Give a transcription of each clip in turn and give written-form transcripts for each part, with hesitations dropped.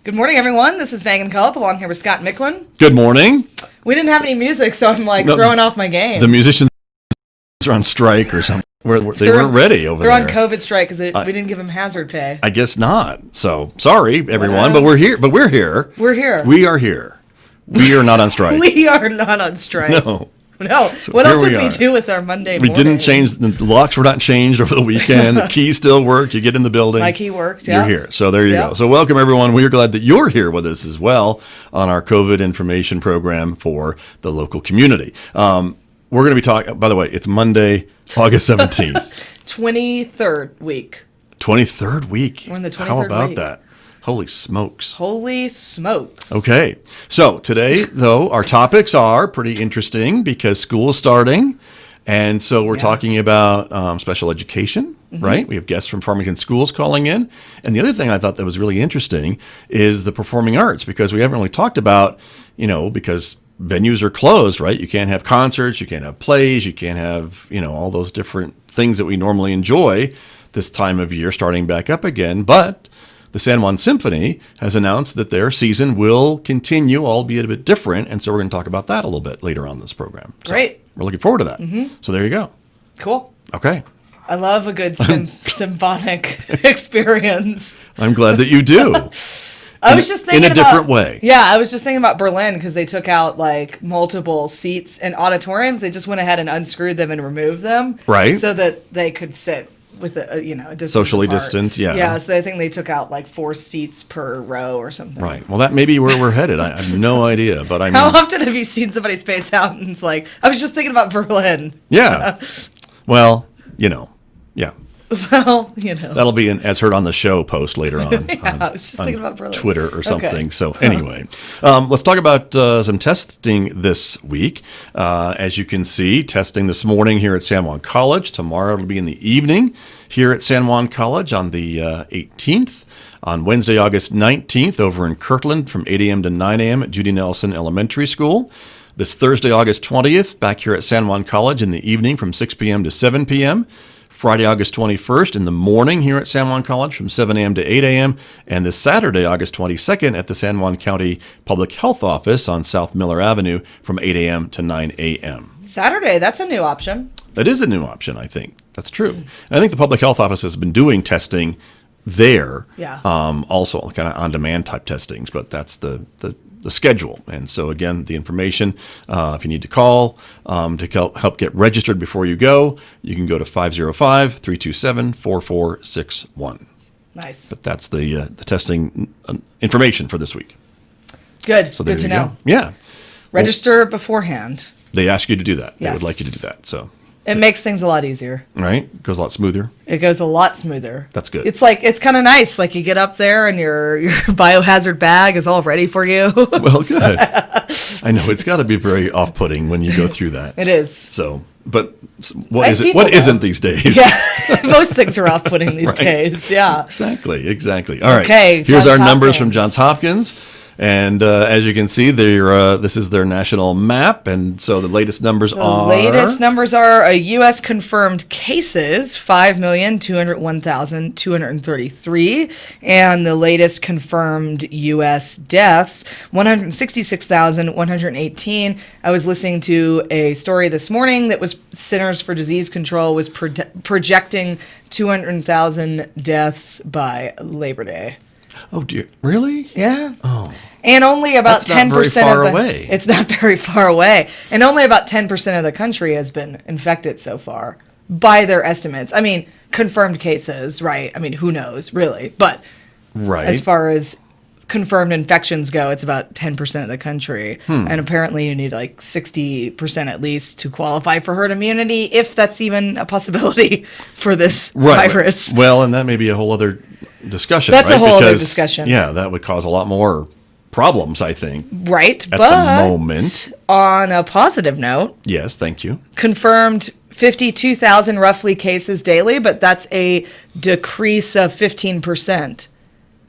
Good morning, everyone. This is Megan Culp, along here with Scott Micklin. Good morning. We didn't have any music, so I'm throwing off my game. The musicians are on strike or something. They weren't ready over there. They're on COVID strike because we didn't give them hazard pay. I guess not. So sorry, everyone, but we're here. We're here. We are here. We are not on strike. We are not on strike. No. So what else would we do with our Monday morning? We didn't change. The locks were not changed over the weekend. The key still worked. You get in the building. My key worked, yeah. You're here. So there you go. So welcome, everyone. We are glad that you're here with us as well on our COVID information program for the local community. We're going to be talking, by the way, it's Monday, August 17th. 23rd week. 23rd week. We're in the 23rd How about week. that? Holy smokes. Holy smokes. Okay. So today, though, our topics are pretty interesting because school is starting. And so we're talking about special education, right? We have guests from Farmington schools calling in. And the other thing I thought that was really interesting is the performing arts, because we haven't really talked about, because venues are closed, right? You can't have concerts, you can't have plays, you can't have, all those different things that we normally enjoy this time of year starting back up again. But the San Juan Symphony has announced that their season will continue, albeit a bit different. And so we're going to talk about that a little bit later on in this program. So Great. We're looking forward to that. So there you go. Cool. Okay. I love a good symphonic experience. I'm glad that you do. I was just thinking in a different way. Yeah, I was just thinking about Berlin because they took out multiple seats in auditoriums. They just went ahead and unscrewed them and removed them. Right. So that they could sit with a distance socially apart. distant, yeah. Yeah, so I think they took out 4 seats per row or something. Right. Well, that may be where we're headed. I have no idea, but How often have you seen somebody space out and it's I was just thinking about Berlin. Yeah. Well, yeah. Well, That'll be an as heard on the show post later on. I was just thinking about Berlin. Twitter or something. Okay. So anyway, let's talk about some testing this week. As you can see, testing this morning here at San Juan College. Tomorrow it'll be in the evening here at San Juan College on the 18th. On Wednesday, August 19th, over in Kirtland from 8 a.m. to 9 a.m. at Judy Nelson Elementary School. This Thursday, August 20th, back here at San Juan College in the evening from 6 p.m. to 7 p.m. Friday, August 21st in the morning here at San Juan College from 7 a.m. to 8 a.m. And this Saturday, August 22nd at the San Juan County Public Health Office on South Miller Avenue from 8 a.m. to 9 a.m. Saturday, that's a new option. That is a new option, I think. That's true. And I think the Public Health Office has been doing testing there. Yeah. Also kind of on-demand type testings, but that's the schedule. And so, again, the information, if you need to call to help get registered before you go, you can go to 505-327-4461. Nice. But that's the testing information for this week. Good. So there Good to you know. go. Yeah. Register beforehand. They ask you to do that. Yes. They would like you to do that. So it makes things a lot easier. Right? It goes a lot smoother. It goes a lot smoother. That's good. It's it's kind of nice. You get up there and your biohazard bag is all ready for you. Well, good. I know it's got to be very off-putting when you go through that. It is. So, but what Nice is it? people, What though. isn't these days? Yeah. Most things are off-putting these Right. days. Yeah. Exactly. All right. Okay, Here's Johns our numbers from Hopkins. Johns Hopkins. And as you can see, this is their national map. And so the latest numbers are... The latest numbers are U.S. confirmed cases, 5,201,233. And the latest confirmed U.S. deaths, 166,118. I was listening to a story this morning that was Centers for Disease Control was projecting 200,000 deaths by Labor Day. Oh, dear. Really? Yeah. Oh. And only about That's not 10% very far of the, away. It's not very far away. And only about 10% of the country has been infected so far by their estimates. I mean, confirmed cases, right? I mean, who knows, really? But Right. as far as confirmed infections go, it's about 10% of the country. And apparently you need 60% at least to qualify for herd immunity, if that's even a possibility for this virus. Well, and that may be a whole other discussion, That's right? a whole other Because, discussion. Yeah, that would cause a lot more problems, I think. Right, At but the moment. on a positive note, Yes, thank you. confirmed 52,000 roughly cases daily, but that's a decrease of 15%.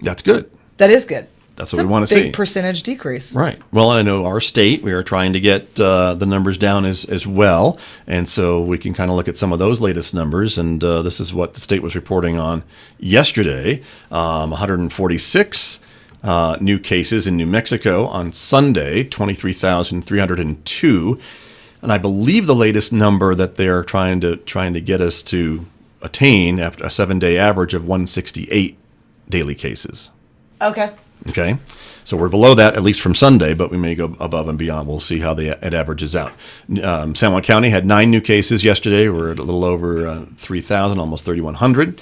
That's good. That is good. That's It's what we a want to see. big percentage decrease. Right. Well, I know our state, we are trying to get the numbers down as well. And so we can kind of look at some of those latest numbers. And this is what the state was reporting on yesterday. 146 new cases in New Mexico on Sunday, 23,302. And I believe the latest number that they're trying to get us to attain after a 7-day average of 168 daily cases. Okay. Okay. So we're below that, at least from Sunday, but we may go above and beyond. We'll see how it averages out. San Juan County had 9 new cases yesterday. We're at a little over 3,000, almost 3,100.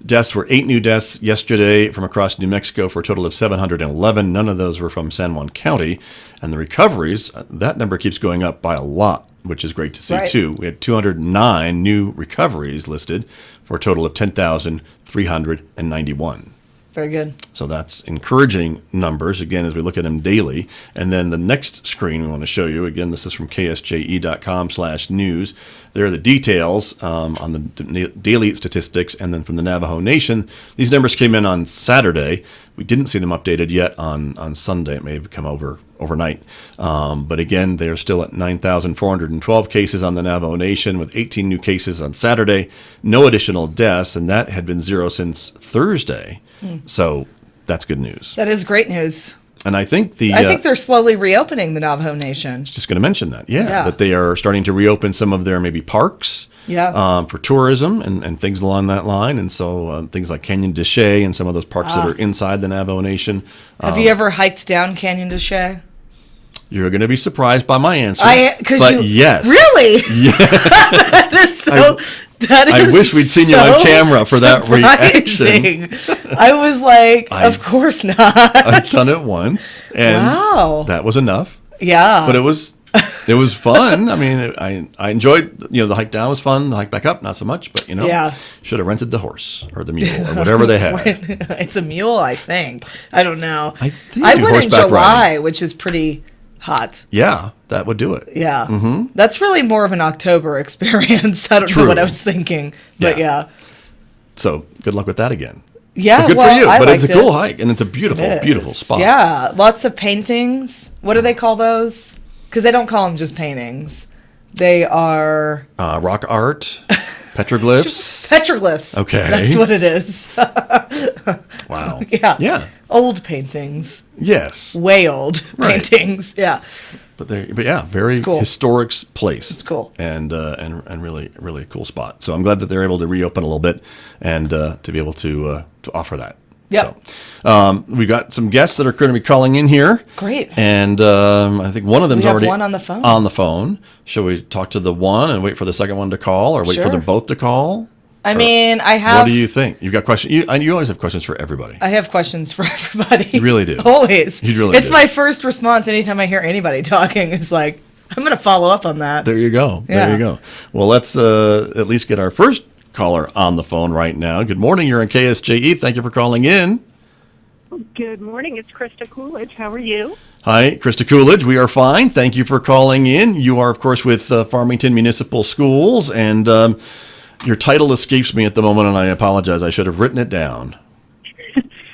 Deaths were 8 new deaths yesterday from across New Mexico for a total of 711. None of those were from San Juan County. And the recoveries, that number keeps going up by a lot, which is great to see, too. We had 209 new recoveries listed for a total of 10,391. Very good. So that's encouraging numbers, again, as we look at them daily. And then the next screen we want to show you, again, this is from ksje.com/news. There are the details on the daily statistics. And then from the Navajo Nation, these numbers came in on Saturday. We didn't see them updated yet on Sunday. It may have come overnight. But again, they're still at 9,412 cases on the Navajo Nation with 18 new cases on Saturday. No additional deaths, and that had been 0 since Thursday. So that's good news. That is great news. And I think they're slowly reopening the Navajo Nation. Just going to mention that, that they are starting to reopen some of their maybe parks for tourism and things along that line. And so things like Canyon de Chelly and some of those parks that are inside the Navajo Nation. Have you ever hiked down Canyon de Chelly? You're going to be surprised by my answer. Yes. Really? Yeah. That is so... I wish we'd seen you on camera for that reaction. I was like, of course not. I've done it once, and that was enough. Yeah. But it was fun. I mean, I enjoyed, the hike down was fun. The hike back up, not so much, but, should have rented the horse or the mule or whatever they had. It's a mule, I think. I don't know. I went in July, which is pretty hot. Yeah, that would do it. Yeah. Mm-hmm. That's really more of an October experience. I don't know what I was thinking, but yeah. So good luck with that again. Yeah, but good for you. But it's a cool hike, and it's a beautiful, beautiful spot. Yeah, lots of paintings. What do they call those? Because they don't call them just paintings. They are... rock art, petroglyphs. Petroglyphs. Okay. That's what it is. Wow. Yeah. Old paintings. Yes. Way old paintings. Yeah. But very cool. Historic place. It's cool. And really, really cool spot. So I'm glad that they're able to reopen a little bit and to be able to offer that. Yeah. So, we've got some guests that are going to be calling in here. Great. And I think one of them's already one on the phone. On the phone. Shall we talk to the one and wait for the second one to call, or wait for them both to call? I mean, I have... What do you think? You've got questions. You always have questions for everybody. I have questions for everybody. You really do. Always. You really do. It's my first response anytime I hear anybody talking. It's like, I'm going to follow up on that. There you go. Yeah. There you go. Well, let's at least get our first caller on the phone right now. Good morning. You're on KSJE. Thank you for calling in. Good morning. It's Krista Coolidge. How are you? Hi, Krista Coolidge. We are fine. Thank you for calling in. You are, of course, with Farmington Municipal Schools, and your title escapes me at the moment, and I apologize. I should have written it down.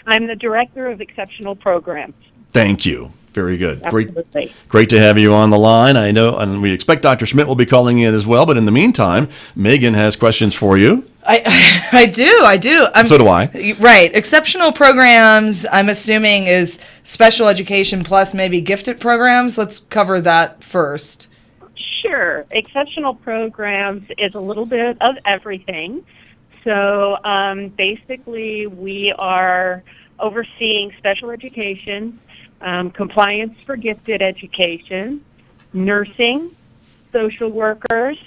I'm the Director of Exceptional Programs. Thank you. Very good. Absolutely. Great to have you on the line. I know, and we expect Dr. Schmidt will be calling in as well, but in the meantime, Megan has questions for you. I do. So do I. Right. Exceptional programs, I'm assuming, is special education plus maybe gifted programs. Let's cover that first. Sure. Exceptional programs is a little bit of everything. So basically, we are overseeing special education, compliance for gifted education, nursing, social workers,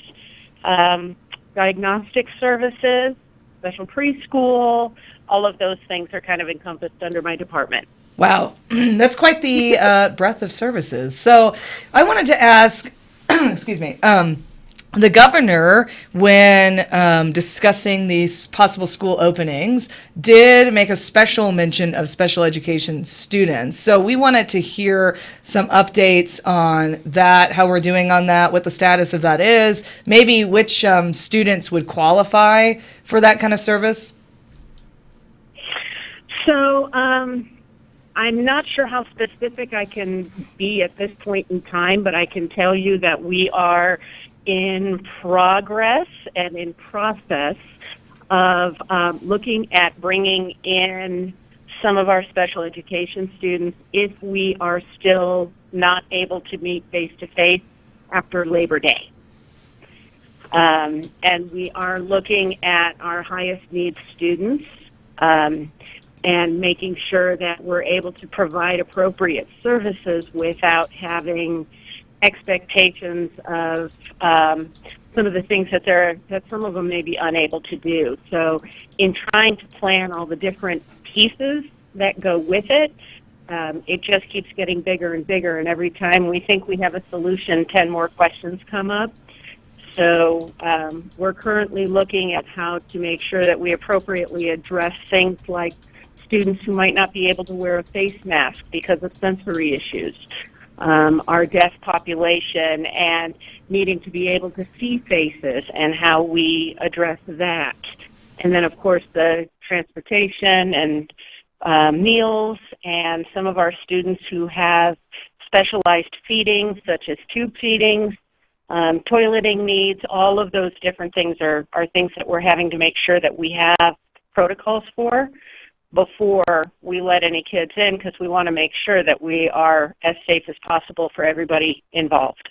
diagnostic services, special preschool. All of those things are kind of encompassed under my department. Wow. That's quite the breadth of services. So I wanted to ask, excuse me, the governor, when discussing these possible school openings, did make a special mention of special education students. So we wanted to hear some updates on that, how we're doing on that, what the status of that is, maybe which students would qualify for that kind of service. So I'm not sure how specific I can be at this point in time, but I can tell you that we are in progress and in process of looking at bringing in some of our special education students if we are still not able to meet face-to-face after Labor Day. And we are looking at our highest needs students and making sure that we're able to provide appropriate services without having expectations of some of the things that some of them may be unable to do. So in trying to plan all the different pieces that go with it, it just keeps getting bigger and bigger, and every time we think we have a solution, 10 more questions come up. So we're currently looking at how to make sure that we appropriately address things like students who might not be able to wear a face mask because of sensory issues, our deaf population, and needing to be able to see faces and how we address that. And then, of course, the transportation and meals, and some of our students who have specialized feeding, such as tube feedings, toileting needs. All of those different things are things that we're having to make sure that we have protocols for before we let any kids in, because we want to make sure that we are as safe as possible for everybody involved.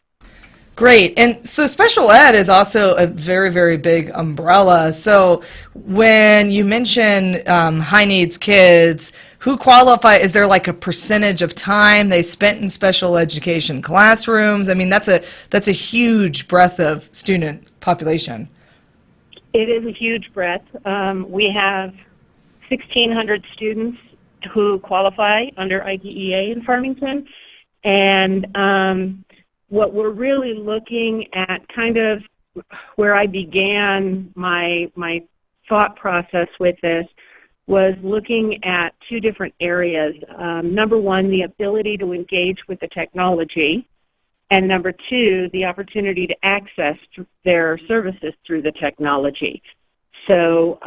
Great. And so special ed is also a very, very big umbrella. So when you mention high needs kids, who qualify? Is there like a percentage of time they spent in special education classrooms? I mean, that's a huge breadth of student population. It is a huge breadth. We have 1,600 students who qualify under IDEA in Farmington, and what we're really looking at, kind of where I began my thought process with this, was looking at two different areas. Number one, the ability to engage with the technology, and number two, the opportunity to access their services through the technology. So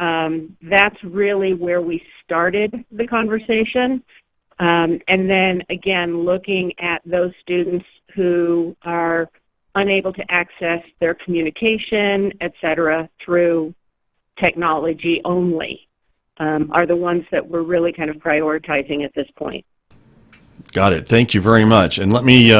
that's really where we started the conversation. And then, again, looking at those students who are unable to access their communication, et cetera, through technology only, are the ones that we're really kind of prioritizing at this point. Got it. Thank you very much. And let me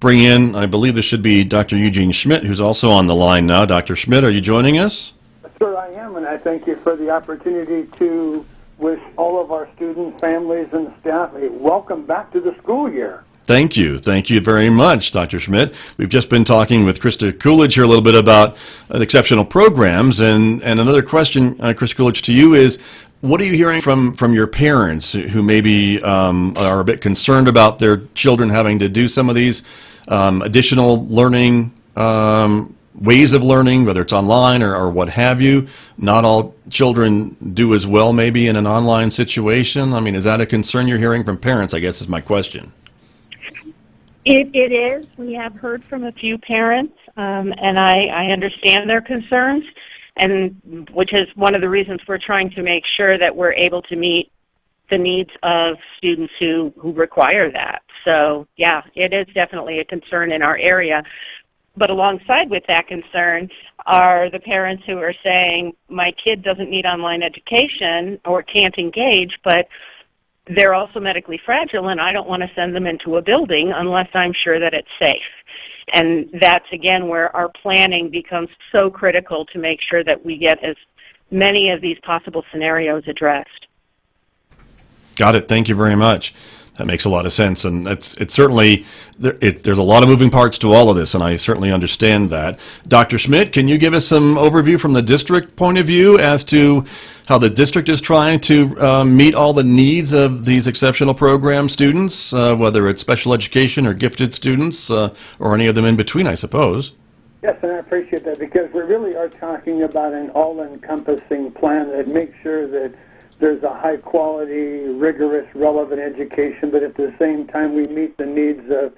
bring in, I believe this should be Dr. Eugene Schmidt, who's also on the line now. Dr. Schmidt, are you joining us? Sir, I am, and I thank you for the opportunity to wish all of our students, families, and staff a welcome back to the school year. Thank you. Thank you very much, Dr. Schmidt. We've just been talking with Krista Coolidge here a little bit about exceptional programs. And another question, Chris Coolidge, to you is, what are you hearing from your parents who maybe are a bit concerned about their children having to do some of these additional learning ways of learning, whether it's online or what have you? Not all children do as well maybe in an online situation. I mean, is that a concern you're hearing from parents, I guess is my question. It is. We have heard from a few parents, and I understand their concerns, and which is one of the reasons we're trying to make sure that we're able to meet the needs of students who require that. So, yeah, it is definitely a concern in our area. But alongside with that concern are the parents who are saying, my kid doesn't need online education or can't engage, but they're also medically fragile, and I don't want to send them into a building unless I'm sure that it's safe. And that's, again, where our planning becomes so critical to make sure that we get as many of these possible scenarios addressed. Got it. Thank you very much. That makes a lot of sense, and it's certainly there's a lot of moving parts to all of this, and I certainly understand that. Dr. Schmidt, can you give us some overview from the district point of view as to how the district is trying to meet all the needs of these exceptional program students, whether it's special education or gifted students, or any of them in between, I suppose? Yes, and I appreciate that, because we really are talking about an all-encompassing plan that makes sure that there's a high-quality, rigorous, relevant education, but at the same time we meet the needs of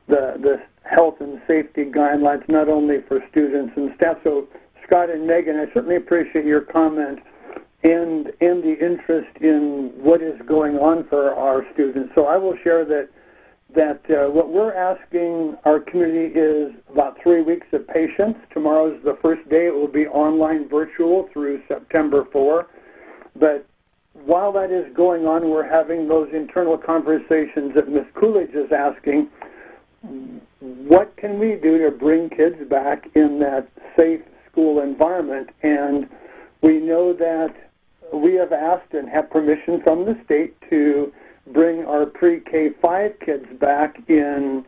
the health and safety guidelines, not only for students and staff. So, Scott and Megan, I certainly appreciate your comment and the interest in what is going on for our students. So I will share that what we're asking our community is about 3 weeks of patience. Tomorrow's the first day. It will be online virtual through September 4. But while that is going on, we're having those internal conversations that Ms. Coolidge is asking. What can we do to bring kids back in that safe school environment? And we know that we have asked and have permission from the state to bring our pre-K-5 kids back in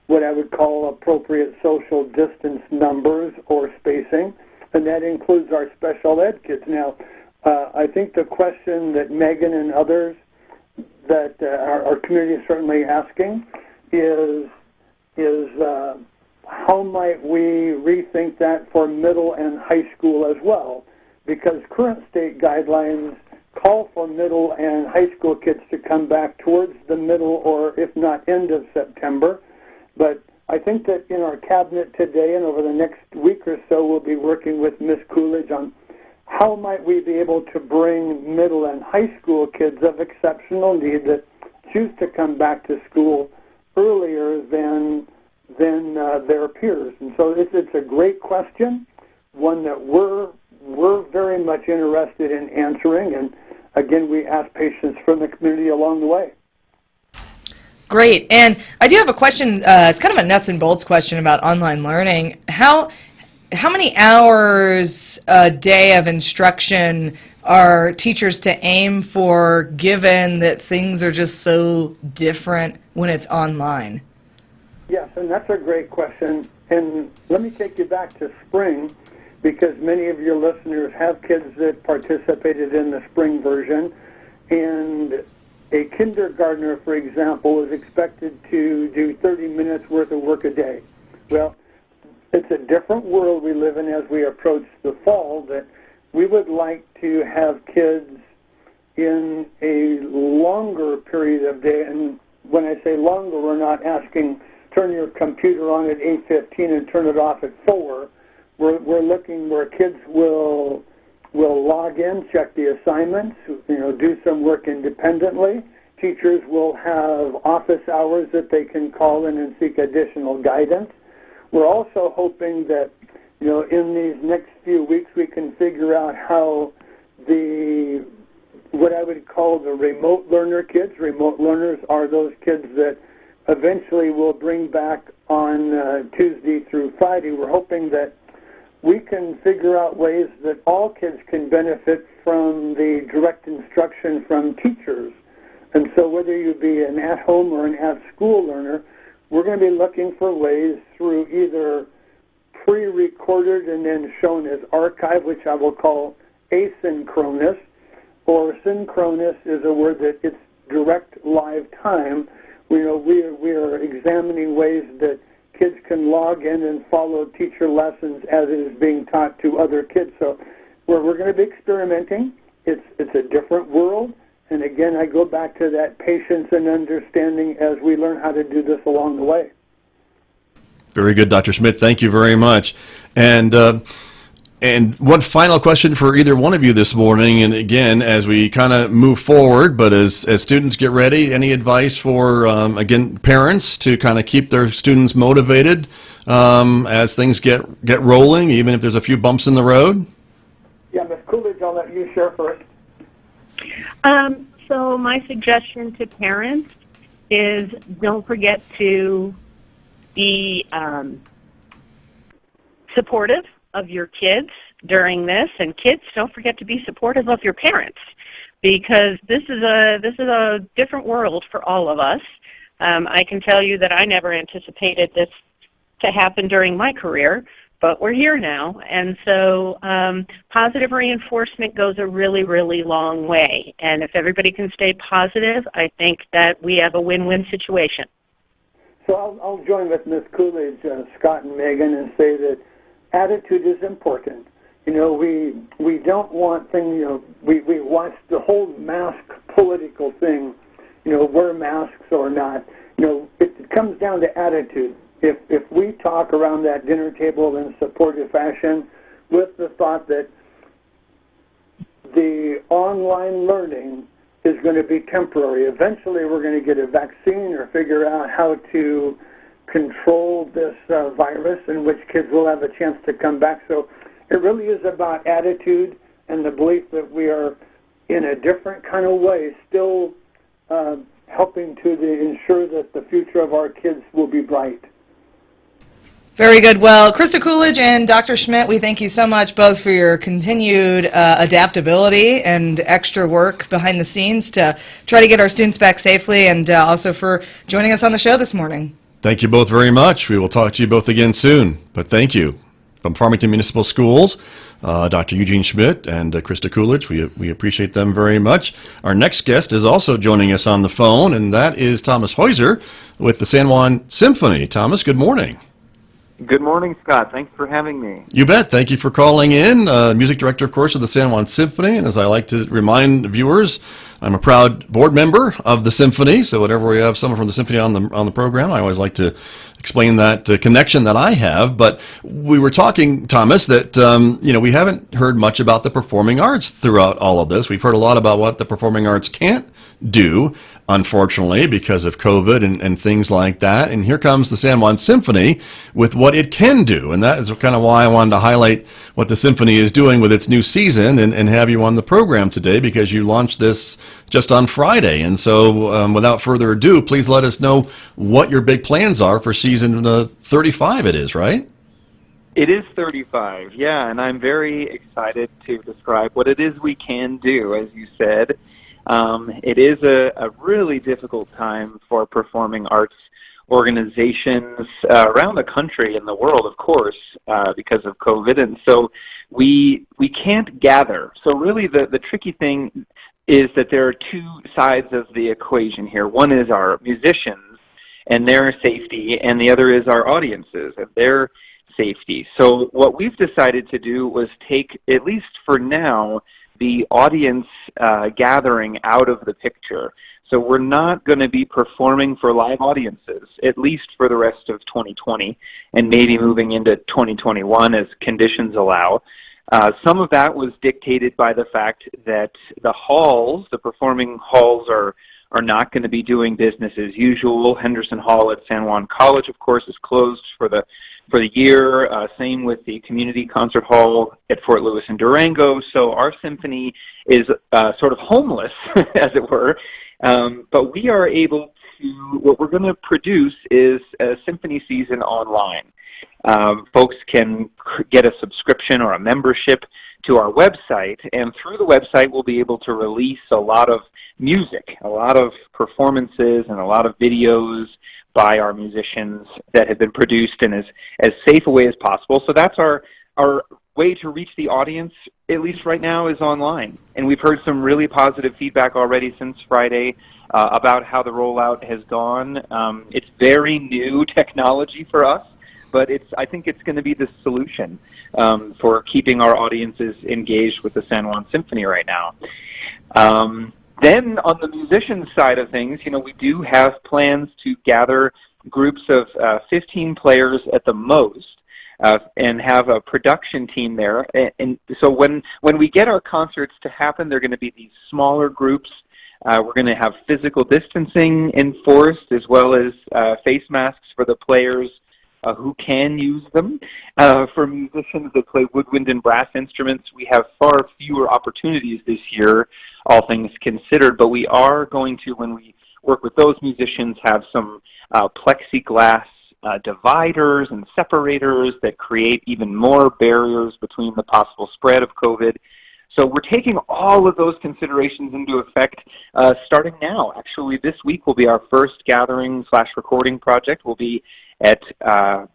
what I would call appropriate social distance numbers or spacing, and that includes our special ed kids. Now, I think the question that Megan and others that our community is certainly asking is how might we rethink that for middle and high school as well? Because current state guidelines call for middle and high school kids to come back towards the middle or if not end of September. But I think that in our cabinet today and over the next week or so, we'll be working with Ms. Coolidge on how might we be able to bring middle and high school kids of exceptional need that choose to come back to school earlier than their peers. And so it's a great question, one that we're very much interested in answering. And again, we ask patience from the community along the way. Great. And I do have a question. It's kind of a nuts and bolts question about online learning. How many hours a day of instruction are teachers to aim for, given that things are just so different when it's online? Yes, and that's a great question. And let me take you back to spring, because many of your listeners have kids that participated in the spring version. And a kindergartner, for example, is expected to do 30 minutes worth of work a day. Well, it's a different world we live in as we approach the fall, that we would like to have kids in a longer period of day. And when I say longer, we're not asking turn your computer on at 8:15 and turn it off at 4. We're looking where kids will log in, check the assignments, do some work independently. Teachers will have office hours that they can call in and seek additional guidance. We're also hoping that, in these next few weeks we can figure out how what I would call the remote learner kids. Remote learners are those kids that eventually we'll bring back on Tuesday through Friday. We're hoping that we can figure out ways that all kids can benefit from the direct instruction from teachers. And so whether you be an at-home or an at-school learner, we're going to be looking for ways through either pre-recorded and then shown as archive, which I will call asynchronous, or synchronous is a word that it's direct live time. We are examining ways that kids can log in and follow teacher lessons as it is being taught to other kids. So we're going to be experimenting. It's a different world. And again, I go back to that patience and understanding as we learn how to do this along the way. Very good, Dr. Schmidt. Thank you very much. And one final question for either one of you this morning. And again, as we kind of move forward, but as students get ready, any advice for, again, parents to kind of keep their students motivated as things get rolling, even if there's a few bumps in the road? Yeah, Ms. Coolidge, I'll let you share first. So my suggestion to parents is don't forget to be supportive of your kids during this, and kids, don't forget to be supportive of your parents, because this is a different world for all of us. I can tell you that I never anticipated this to happen during my career, but we're here now, and so positive reinforcement goes a really, really long way. And if everybody can stay positive, I think that we have a win-win situation. So I'll join with Ms. Coolidge, Scott, and Megan, and say that attitude is important. We don't want things. We watch the whole mask political thing. Wear masks or not. It comes down to attitude. If we talk around that dinner table in supportive fashion with the thought that the online learning is going to be temporary, eventually we're going to get a vaccine or figure out how to control this virus in which kids will have a chance to come back. So it really is about attitude and the belief that we are in a different kind of way, still helping to ensure that the future of our kids will be bright. Very good. Well, Krista Coolidge and Dr. Schmidt, we thank you so much both for your continued adaptability and extra work behind the scenes to try to get our students back safely, and also for joining us on the show this morning. Thank you both very much. We will talk to you both again soon, but thank you. From Farmington Municipal Schools, Dr. Eugene Schmidt and Krista Coolidge, we appreciate them very much. Our next guest is also joining us on the phone, and that is Thomas Heuser with the San Juan Symphony. Thomas, good morning. Good morning, Scott. Thanks for having me. You bet. Thank you for calling in. Music director, of course, of the San Juan Symphony. And as I like to remind viewers, I'm a proud board member of the Symphony. So whenever we have someone from the Symphony on the program, I always like to explain that connection that I have. But we were talking, Thomas, that we haven't heard much about the performing arts throughout all of this. We've heard a lot about what the performing arts can't do, unfortunately, because of COVID and things like that. And here comes the San Juan Symphony with what it can do. And that is kind of why I wanted to highlight what the Symphony is doing with its new season and have you on the program today, because you launched this just on Friday. And so without further ado, please let us know what your big plans are for season 35 it is, right? It is 35, yeah, and I'm very excited to describe what it is we can do, as you said. It is a really difficult time for performing arts organizations around the country and the world, of course, because of COVID, and so we can't gather. So really the tricky thing is that there are two sides of the equation here. One is our musicians and their safety, and the other is our audiences and their safety. So what we've decided to do was take, at least for now, the audience gathering out of the picture. So we're not going to be performing for live audiences, at least for the rest of 2020, and maybe moving into 2021 as conditions allow. Some of that was dictated by the fact that the halls, the performing halls, are not going to be doing business as usual. Henderson Hall at San Juan College, of course, is closed for the year. Same with the Community Concert Hall at Fort Lewis and Durango. So our symphony is sort of homeless, as it were. But we are able to, what we're going to produce is a symphony season online. Folks can get a subscription or a membership to our website, and through the website we'll be able to release a lot of music, a lot of performances, and a lot of videos by our musicians that have been produced in as safe a way as possible. So that's our way to reach the audience, at least right now, is online. And we've heard some really positive feedback already since Friday about how the rollout has gone. It's very new technology for us, but I think it's going to be the solution for keeping our audiences engaged with the San Juan Symphony right now. Then on the musicians side of things, we do have plans to gather groups of 15 players at the most and have a production team there. And so when we get our concerts to happen, they're going to be these smaller groups. We're going to have physical distancing enforced, as well as face masks for the players who can use them. For musicians that play woodwind and brass instruments, we have far fewer opportunities this year, all things considered, but we are going to, when we work with those musicians, have some plexiglass dividers and separators that create even more barriers between the possible spread of COVID. So we're taking all of those considerations into effect starting now. Actually, this week will be our first gathering/recording project. We'll be at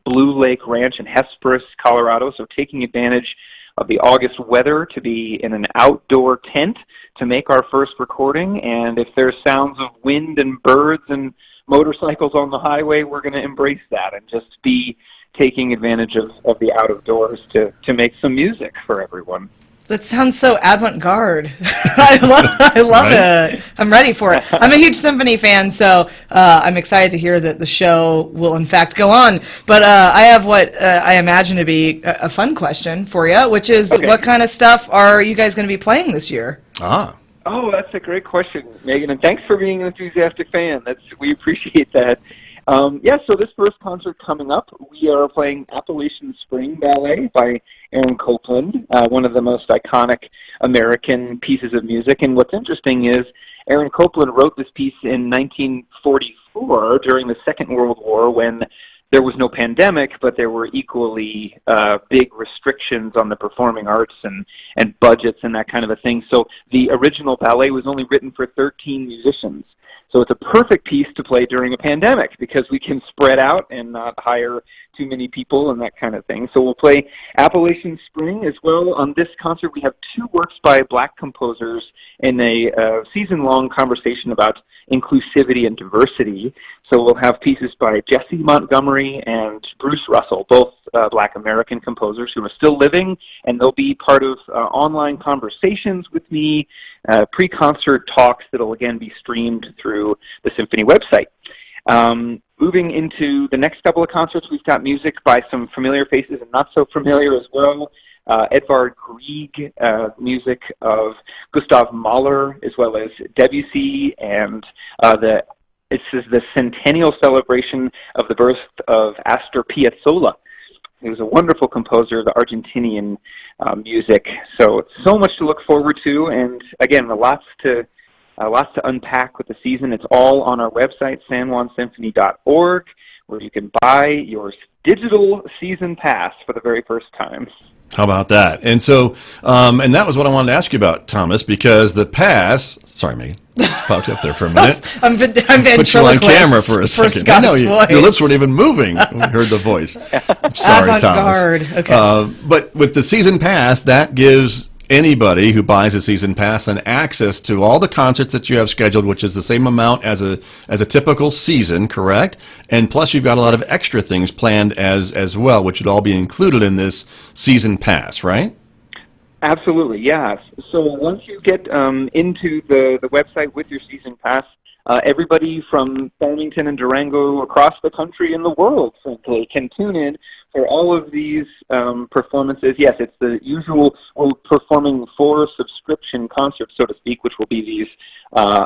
Blue Lake Ranch in Hesperus, Colorado, so taking advantage of the August weather to be in an outdoor tent to make our first recording. And if there's sounds of wind and birds and motorcycles on the highway, we're going to embrace that and just be taking advantage of the out of doors to make some music for everyone. That sounds so avant-garde. I love it. I'm ready for it. I'm a huge symphony fan, so I'm excited to hear that the show will in fact go on. But I have what I imagine to be a fun question for you, which is, okay, what kind of stuff are you guys going to be playing this year? Oh, that's a great question, Megan, and thanks for being an enthusiastic fan. We appreciate that. So this first concert coming up, we are playing Appalachian Spring Ballet by Aaron Copland, one of the most iconic American pieces of music. And what's interesting is Aaron Copland wrote this piece in 1944 during the Second World War, when there was no pandemic, but there were equally big restrictions on the performing arts and budgets and that kind of a thing. So the original ballet was only written for 13 musicians. So it's a perfect piece to play during a pandemic because we can spread out and not hire too many people and that kind of thing. So we'll play Appalachian Spring as well. On this concert, we have 2 works by Black composers in a season-long conversation about inclusivity and diversity. So we'll have pieces by Jesse Montgomery and Bruce Russell, both Black American composers who are still living, and they'll be part of online conversations with me, pre-concert talks that'll again be streamed through the Symphony website. Moving into the next couple of concerts, we've got music by some familiar faces and not so familiar as well. Edvard Grieg, music of Gustav Mahler, as well as Debussy, and this is the centennial celebration of the birth of Astor Piazzolla. He was a wonderful composer of Argentinian music. So much to look forward to, and again, lots to unpack with the season. It's all on our website, sanjuansymphony.org, where you can buy your digital season pass for the very first time. How about that? And so, and that was what I wanted to ask you about, Thomas, because the pass. Sorry, Megan, popped up there for a minute. I'm Put you on camera for a second. I know your lips weren't even moving when we heard the voice. I'm sorry, Avant-garde. Thomas. Okay. But with the season pass, that gives anybody who buys a season pass an access to all the concerts that you have scheduled, which is the same amount as a typical season, correct? And plus you've got a lot of extra things planned as well, which would all be included in this season pass, right? Absolutely, yes. So once you get into the website with your season pass, everybody from Farmington and Durango across the country and the world, frankly, can tune in for all of these performances. Yes, it's the usual. We're performing 4 subscription concerts, so to speak, which will be these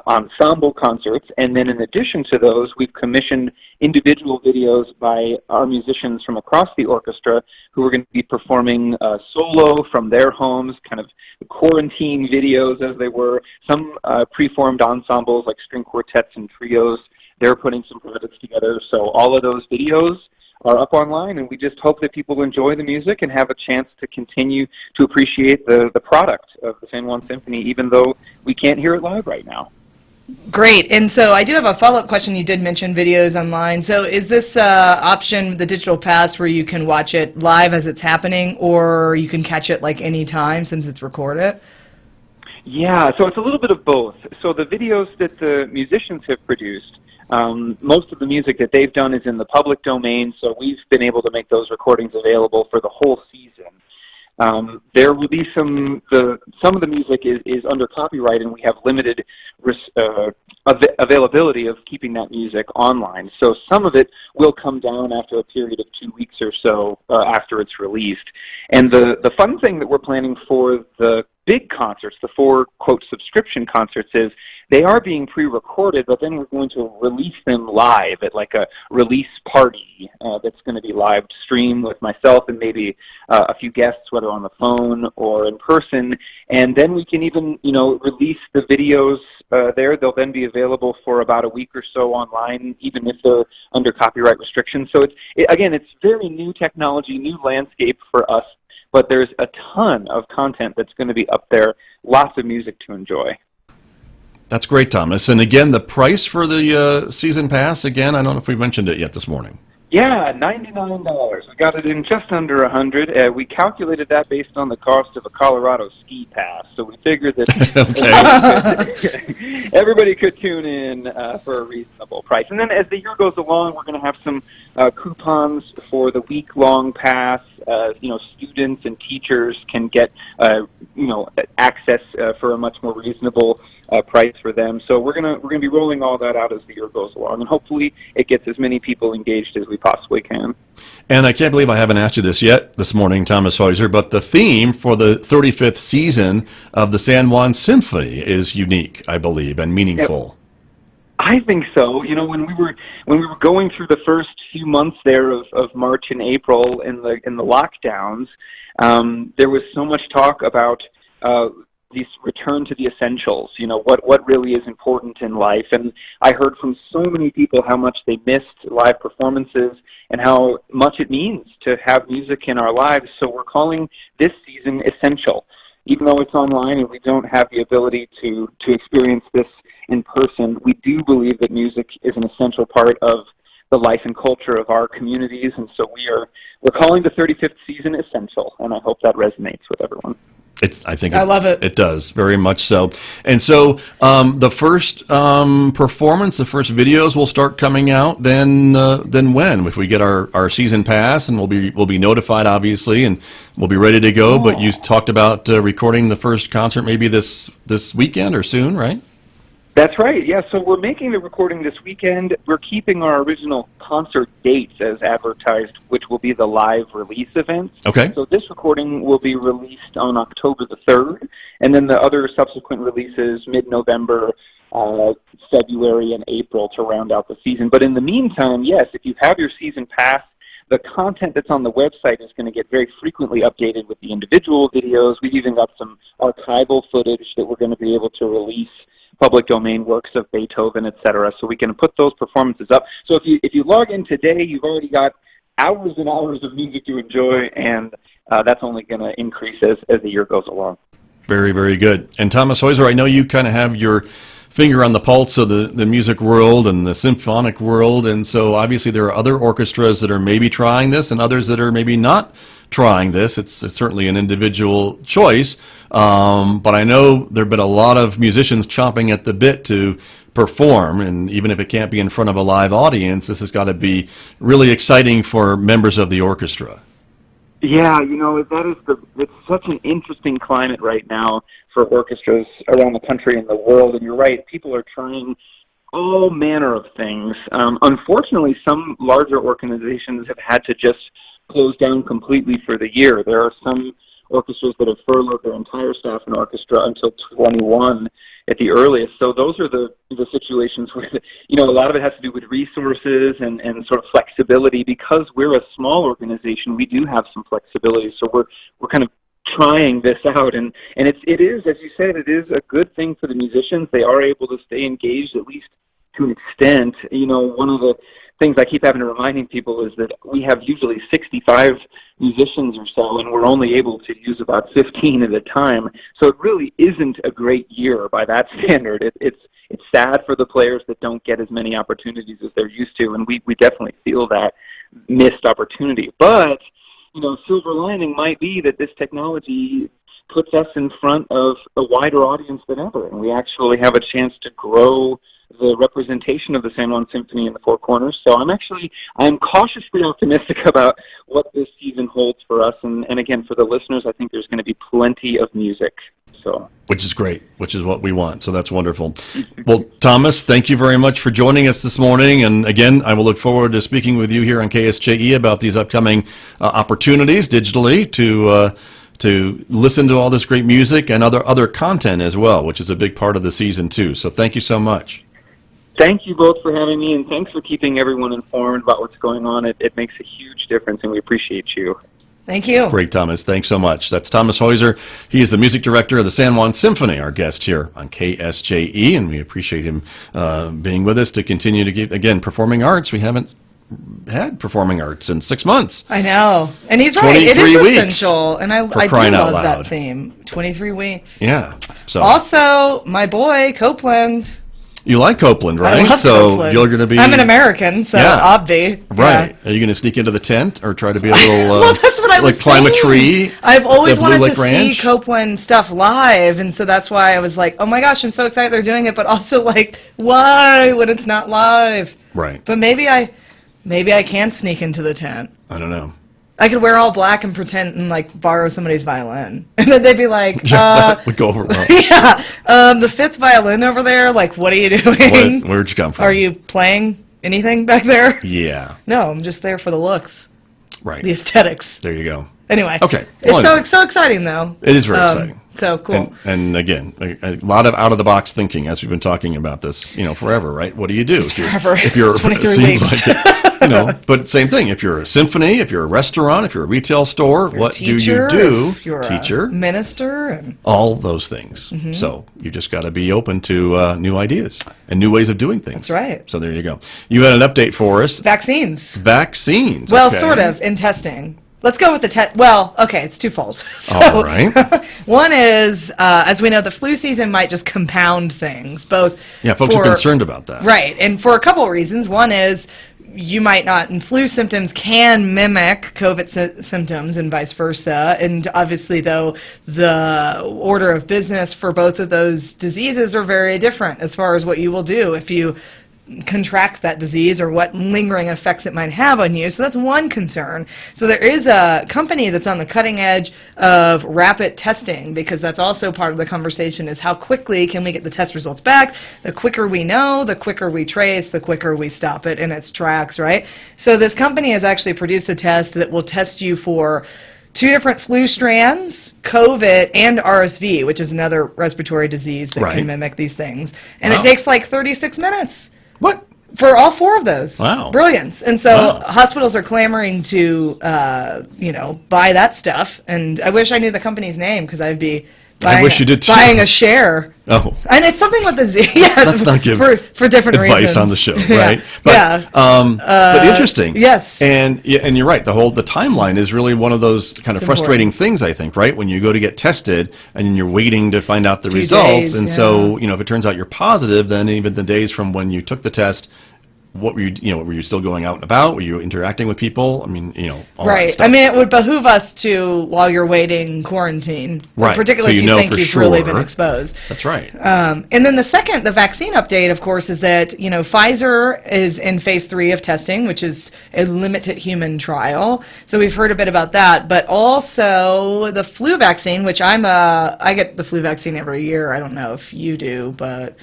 ensemble concerts. And then in addition to those, we've commissioned individual videos by our musicians from across the orchestra who are going to be performing solo from their homes, kind of quarantine videos as they were. Some preformed ensembles like string quartets and trios, they're putting some projects together. So all of those videos are up online, and we just hope that people enjoy the music and have a chance to continue to appreciate the product of the San Juan Symphony, even though we can't hear it live right now. Great. And so I do have a follow-up question. You did mention videos online. So is this option, the digital pass, where you can watch it live as it's happening, or you can catch it like any time since it's recorded? Yeah, so it's a little bit of both. So the videos that the musicians have produced, most of the music that they've done is in the public domain, so we've been able to make those recordings available for the whole season. There will be some of the music is under copyright, and we have limited availability of keeping that music online. So some of it will come down after a period of 2 weeks or so after it's released. And the fun thing that we're planning for the big concerts, the 4, quote, subscription concerts, is they are being pre-recorded, but then we're going to release them live at like a release party that's going to be live streamed with myself and maybe a few guests, whether on the phone or in person. And then we can even, release the videos there. They'll then be available for about a week or so online, even if they're under copyright restrictions. So it's very new technology, new landscape for us, but there's a ton of content that's going to be up there, lots of music to enjoy. That's great, Thomas. And again, the price for the season pass, again, I don't know if we've mentioned it yet this morning. Yeah, $99. We got it in just under $100. We calculated that based on the cost of a Colorado ski pass, so we figured that everybody could tune in for a reasonable price. And then as the year goes along, we're going to have some coupons for the week-long pass. Students and teachers can get access for a much more reasonable price for them. So we're gonna be rolling all that out as the year goes along, and hopefully it gets as many people engaged as we possibly can. And I can't believe I haven't asked you this yet this morning, Thomas Heuser, but the theme for the 35th season of the San Juan Symphony is unique, I believe, and meaningful. I think so. You know, when we were going through the first few months there of March and April in the lockdowns, there was so much talk about these return to the essentials. You know, what really is important in life. And I heard from so many people how much they missed live performances and how much it means to have music in our lives. So we're calling this season Essential. Even though it's online and we don't have the ability to experience this in person, we do believe that music is an essential part of the life and culture of our communities, and so we're calling the 35th season Essential, and I hope that resonates with everyone. I love it. It does, very much so. And so the first performance, the first videos will start coming out then when? If we get our season pass, and we'll be notified, obviously, and we'll be ready to go. Oh. But you talked about recording the first concert maybe this weekend or soon, right? That's right, yeah. So we're making the recording this weekend. We're keeping our original concert dates as advertised, which will be the live release event. Okay. So this recording will be released on October the 3rd, and then the other subsequent releases mid-November, February, and April to round out the season. But in the meantime, yes, if you have your season pass, the content that's on the website is going to get very frequently updated with the individual videos. We've even got some archival footage that we're going to be able to release, public domain works of Beethoven, etc. So we can put those performances up. So if you log in today, you've already got hours and hours of music to enjoy, and that's only going to increase as the year goes along. Very, very good. And Thomas Heuser, I know you kind of have your finger on the pulse of the music world and the symphonic world, and so obviously there are other orchestras that are maybe trying this and others that are maybe not trying this. It's certainly an individual choice, but I know there have been a lot of musicians chomping at the bit to perform, and even if it can't be in front of a live audience, this has got to be really exciting for members of the orchestra. Yeah, you know, it's such an interesting climate right now for orchestras around the country and the world, and you're right, people are trying all manner of things. Unfortunately, some larger organizations have had to just close down completely for the year. There are some orchestras that have furloughed their entire staff and orchestra until 21 at the earliest. So those are the situations where, you know, a lot of it has to do with resources and sort of flexibility. Because we're a small organization, we do have some flexibility. So we're kind of trying this out, and it is, as you said, it is a good thing for the musicians. They are able to stay engaged, at least to an extent. You know, one of the things I keep having to reminding people is that we have usually 65 musicians or so, and we're only able to use about 15 at a time. So it really isn't a great year by that standard. It's sad for the players that don't get as many opportunities as they're used to, and we definitely feel that missed opportunity. But, you know, silver lining might be that this technology puts us in front of a wider audience than ever, and we actually have a chance to grow the representation of the San Juan Symphony in the Four Corners. So I'm cautiously optimistic about what this season holds for us. And again, for the listeners, I think there's going to be plenty of music. So, which is great, which is what we want. So that's wonderful. Well, Thomas, thank you very much for joining us this morning. And again, I will look forward to speaking with you here on KSJE about these upcoming opportunities digitally to listen to all this great music and other content as well, which is a big part of the season too. So thank you so much. Thank you both for having me, and thanks for keeping everyone informed about what's going on. It makes a huge difference, and we appreciate you. Thank you. Great, Thomas. Thanks so much. That's Thomas Heuser. He is the music director of the San Juan Symphony, our guest here on KSJE, and we appreciate him being with us to continue to give, again, performing arts. We haven't had performing arts in 6 months. I know. And he's right. It is essential. And I do love that theme. 23 weeks. Yeah. So also, my boy, Copeland. You like Copeland, right? I love Copeland. You're going to be... I'm an American, so obvi. Right. Yeah. Are you going to sneak into the tent or try to be a little... well, that's what I was climb saying. A tree? I've always wanted to see Copeland stuff live, and so that's why I was like, oh my gosh, I'm so excited they're doing it, but also like, why when it's not live? Right. But maybe I can sneak into the tent. I don't know. I could wear all black and pretend and like borrow somebody's violin, and then they'd be like, that would go over well. Yeah, the fifth violin over there. Like, what are you doing? Where'd you come from? Are you playing anything back there? Yeah. No, I'm just there for the looks. Right. The aesthetics. There you go. Anyway. Okay. It's so exciting though. It is very exciting. So cool. And again, a lot of out of the box thinking, as we've been talking about this, forever, right? What do you do If you're 23 it seems weeks. like it, but same thing. If you're a symphony, if you're a restaurant, if you're a retail store, what teacher, do you do? if you're Teacher, a minister, and all those things. So you just got to be open to new ideas and new ways of doing things. That's right. So there you go. You had an update for us. vaccines. Vaccines. Well, okay. sort of in testing. Let's go with the test. Well, okay, it's twofold. So, All right. one is, as we know, the flu season might just compound things. Both. Yeah, folks are concerned about that. Right, and for a couple of reasons. One is you might not, and flu symptoms can mimic COVID symptoms and vice versa. And obviously, though, the order of business for both of those diseases are very different as far as what you will do if you contract that disease or what lingering effects it might have on you. So that's one concern. So there is a company that's on the cutting edge of rapid testing, because that's also part of the conversation, is how quickly can we get the test results back. The quicker we know, the quicker we trace, the quicker we stop it in its tracks, right? So this company has actually produced a test that will test you for 2 different flu strands, COVID, and RSV, which is another respiratory disease that can mimic these things. And it takes like 36 minutes. What? For all 4 of those. Wow. Brilliance. And so hospitals are clamoring to, buy that stuff. And I wish I knew the company's name, because I'd be buying, I wish you did too. buying a share. Oh. And it's something with the Z. Yes, Let's not give for different advice reasons. on the show, right? Yeah. But interesting. Yes. And you're right. The timeline is really one of those kind of frustrating things, I think, right? When you go to get tested and you're waiting to find out the results. And so, if it turns out you're positive, then even the days from when you took the test, what were you still going out and about? Were you interacting with people? I mean, all that Right. stuff. I mean, it would behoove us to, while you're waiting, quarantine. Right. Particularly So if you think for you've really been sure. exposed. That's right. And then the vaccine update, of course, is that, Pfizer is in phase 3 of testing, which is a limited human trial. So we've heard a bit about that. But also the flu vaccine, which I get the flu vaccine every year. I don't know if you do, but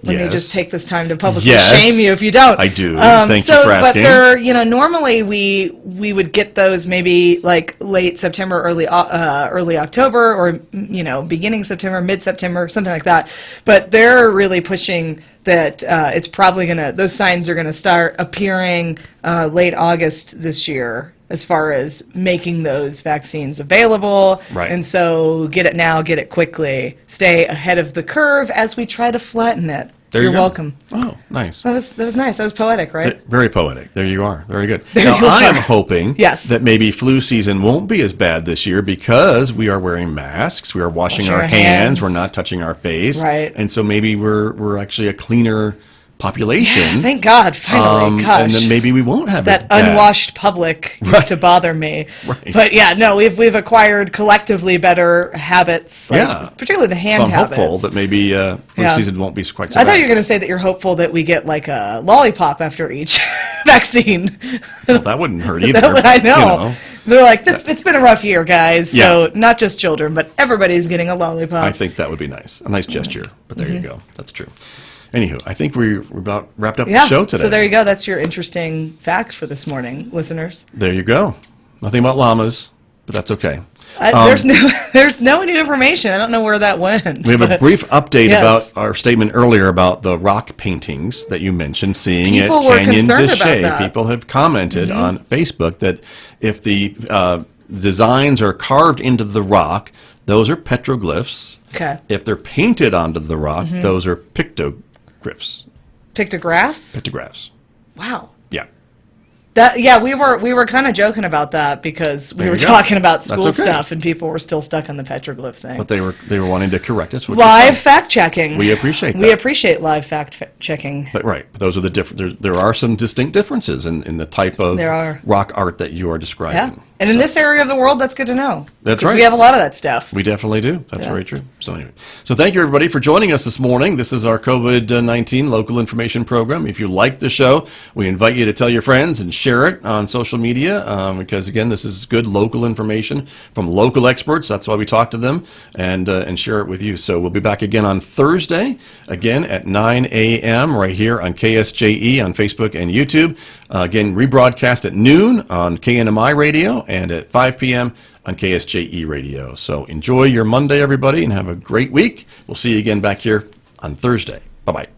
let me just take this time to publicly shame you if you don't. I do. Thank you for asking. But they're, normally we would get those maybe like late September, early October, or beginning September, mid-September, something like that. But they're really pushing that it's probably those signs are gonna start appearing late August this year, as far as making those vaccines available. Right. And so get it now, get it quickly. Stay ahead of the curve as we try to flatten it. You're welcome. Oh, nice. That was nice. That was poetic, right? Very poetic. There you are. Very good. There Now, you I am are. hoping that maybe flu season won't be as bad this year, because we are wearing masks, we are washing our hands, we're not touching our face. Right. And so maybe we're actually a cleaner population. Yeah, thank God, finally. Gosh. And then maybe we won't have that it bad. unwashed public used to bother me. Right. But yeah, no, we've acquired collectively better habits, particularly the hand habits. So I'm hopeful that maybe flu season won't be quite so I bad. thought you were going to say that you're hopeful that we get like a lollipop after each vaccine. Well, that wouldn't hurt either. I know. They're like, it's been a rough year, guys. So not just children, but everybody's getting a lollipop. I think that would be nice. A nice gesture. But there you go. That's true. Anywho, I think we're about wrapped up the show today. So there you go. That's your interesting fact for this morning, listeners. There you go. Nothing about llamas, but that's okay. There's no new information. I don't know where that went. We have a brief update about our statement earlier about the rock paintings that you mentioned, seeing People at were Canyon concerned de about Chelly. that. People have commented on Facebook that if the designs are carved into the rock, those are petroglyphs. Okay. If they're painted onto the rock, those are pictographs. Pictographs? Wow. Yeah. We were kind of joking about that, because we were talking about school stuff and people were still stuck on the petroglyph thing. But they were wanting to correct us. Live fact checking. We appreciate that. We appreciate live fact checking. But those are the different. There are some distinct differences in the type of rock art that you are describing. Yeah. And in this area of the world, that's good to know. That's right. We have a lot of that stuff. We definitely do. That's very true. So anyway, thank you everybody for joining us this morning. This is our COVID-19 local information program. If you like the show, we invite you to tell your friends and share it on social media, because again, this is good local information from local experts. That's why we talk to them and share it with you. So we'll be back again on Thursday, again at 9 a.m. right here on KSJE on Facebook and YouTube. Again, rebroadcast at noon on KNMI radio and at 5 p.m. on KSJE radio. So enjoy your Monday, everybody, and have a great week. We'll see you again back here on Thursday. Bye-bye.